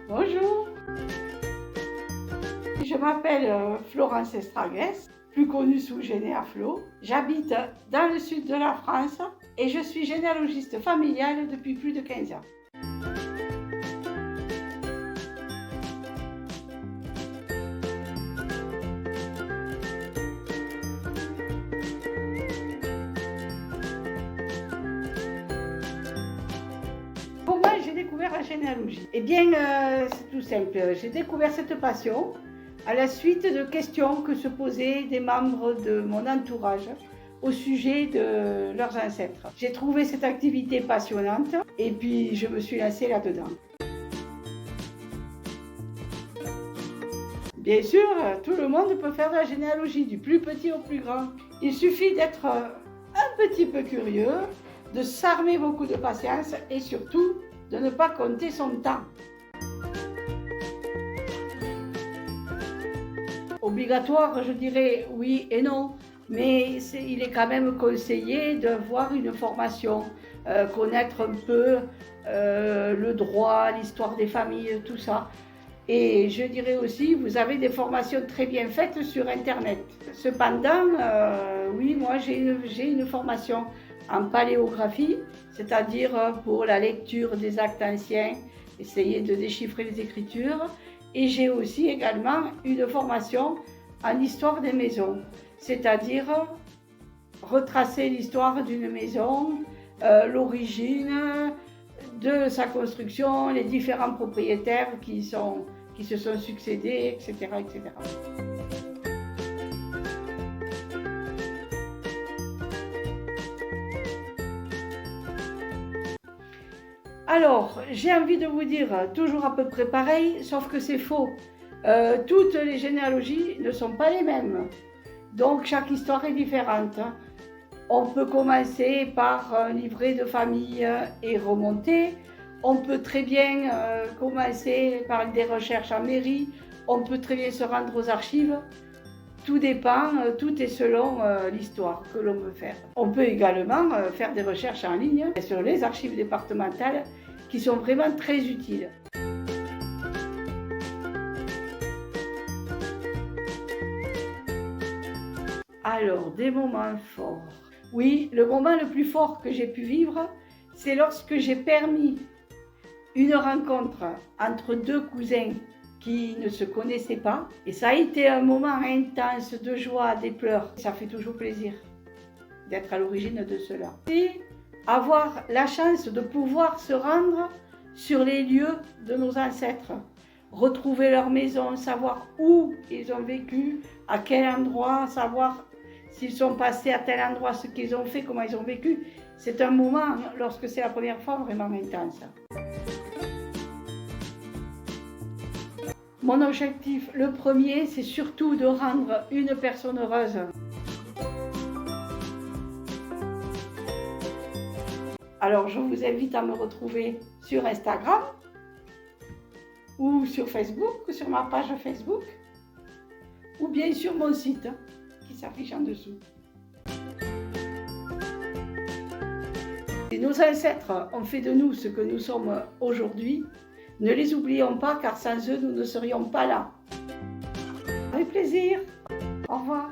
Bonjour, je m'appelle Florence Estragues, plus connue sous Généa Flo. J'habite dans le sud de la France et je suis généalogiste familiale depuis plus de 15 ans. Comment j'ai découvert la généalogie? Eh bien, c'est tout simple. J'ai découvert cette passion à la suite de questions que se posaient des membres de mon entourage au sujet de leurs ancêtres. J'ai trouvé cette activité passionnante et puis je me suis lancée là-dedans. Bien sûr, tout le monde peut faire de la généalogie, du plus petit au plus grand. Il suffit d'être un petit peu curieux, de s'armer beaucoup de patience et surtout de ne pas compter son temps. Obligatoire, je dirais oui et non, mais il est quand même conseillé d'avoir une formation, connaître un peu le droit, l'histoire des familles, tout ça. Et je dirais aussi, vous avez des formations très bien faites sur Internet. Cependant, oui, moi j'ai une formation en paléographie, c'est-à-dire pour la lecture des actes anciens, essayer de déchiffrer les écritures. Et j'ai aussi également une formation en histoire des maisons, c'est-à-dire retracer l'histoire d'une maison, l'origine de sa construction, les différents propriétaires qui se sont succédés, etc., etc. Alors, j'ai envie de vous dire toujours à peu près pareil, sauf que c'est faux. Toutes les généalogies ne sont pas les mêmes, donc chaque histoire est différente. On peut commencer par un livret de famille et remonter. On peut très bien commencer par des recherches en mairie. On peut très bien se rendre aux archives. Tout dépend, tout est selon l'histoire que l'on veut faire. On peut également faire des recherches en ligne sur les archives départementales qui sont vraiment très utiles. Alors, des moments forts. Oui, le moment le plus fort que j'ai pu vivre, c'est lorsque j'ai permis une rencontre entre deux cousins qui ne se connaissaient pas. Et ça a été un moment intense de joie, des pleurs. Ça fait toujours plaisir d'être à l'origine de cela. Et avoir la chance de pouvoir se rendre sur les lieux de nos ancêtres, retrouver leur maison, savoir où ils ont vécu, à quel endroit, savoir s'ils sont passés à tel endroit, ce qu'ils ont fait, comment ils ont vécu. C'est un moment, lorsque c'est la première fois, vraiment intense. Mon objectif, le premier, c'est surtout de rendre une personne heureuse. Alors, je vous invite à me retrouver sur Instagram ou sur Facebook, sur ma page Facebook, ou bien sur mon site qui s'affiche en dessous. Et nos ancêtres ont fait de nous ce que nous sommes aujourd'hui. Ne les oublions pas, car sans eux, nous ne serions pas là. Avec plaisir. Au revoir.